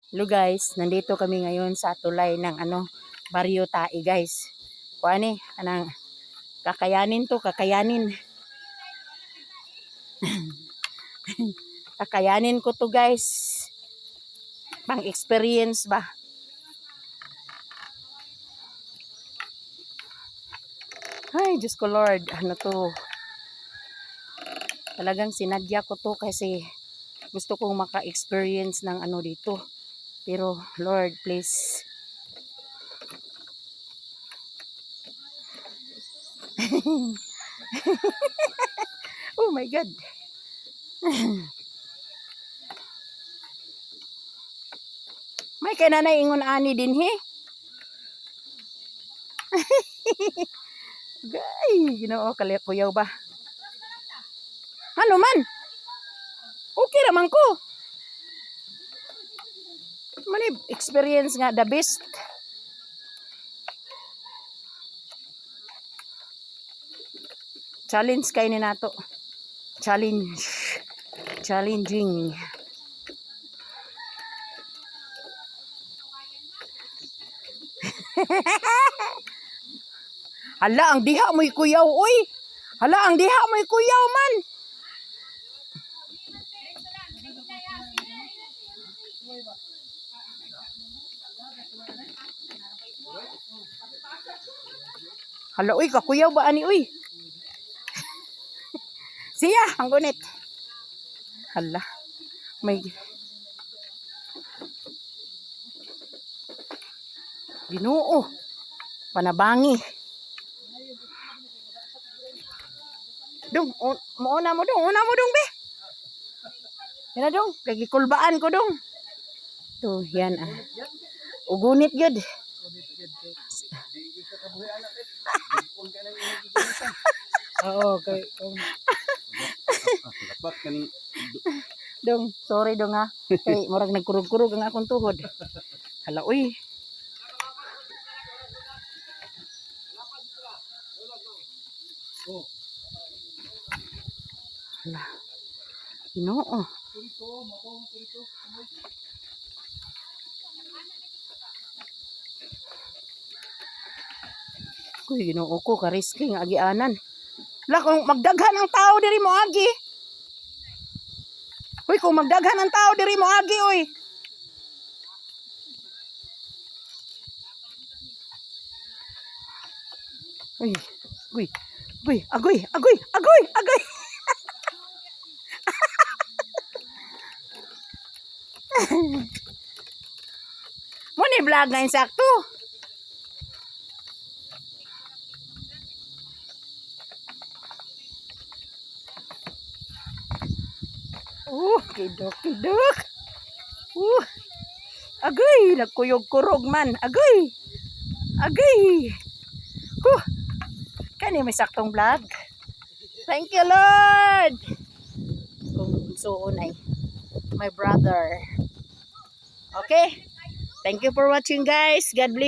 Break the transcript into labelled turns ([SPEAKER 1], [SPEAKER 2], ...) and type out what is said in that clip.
[SPEAKER 1] Hello guys, nandito kami ngayon sa tulay ng Barrio Tai guys. Kuani, anang kakayanin to, kakayanin. Kakayanin ko to guys. Pang experience ba? Ay, Diyos ko Lord, ano to? Talagang sinadya ko to kasi gusto kong maka-experience ng dito. Pero Lord, please. Oh my God. May kananay ingon ani din he. Gay, Ginoo kaliya kuyaw ba? Ano man? Okay naman ko. Mani experience nga the best. Challenge kay ni nato. Challenge. Challenging. Hala, ang diha mo'y kuyaw, uy. Hala, ang diha mo'y kuyaw man. Hala, uy, kakuyaw ba ani, uy? Siya, ang gunit. Hala, may... Ginoo, panabangi. Dong, una mo dong, be. Yan na dong, kagikulbaan ko dong. To, yan ah. Ugunit yun.
[SPEAKER 2] Oo, kay
[SPEAKER 1] Dong, sorry dong ha. Kay murag nagkurog-kurog ang akong tuhod. Hala, uy. Hala. Ginoo. Kuy, Ginoo ko ka-risky nga agianan. La kung magdaghan ang tao diri mo agi. Uy, kung magdaghan ang tao diri mo agi, uy. Uy, uy, uy, agoy. Mo ni vlog na insakto. Kidok. Agoy, nagkuyog-kurog man. Agoy. Kani may saktong vlog. Thank you, Lord. Kung suon ay my brother. Okay? Thank you for watching, guys. God bless.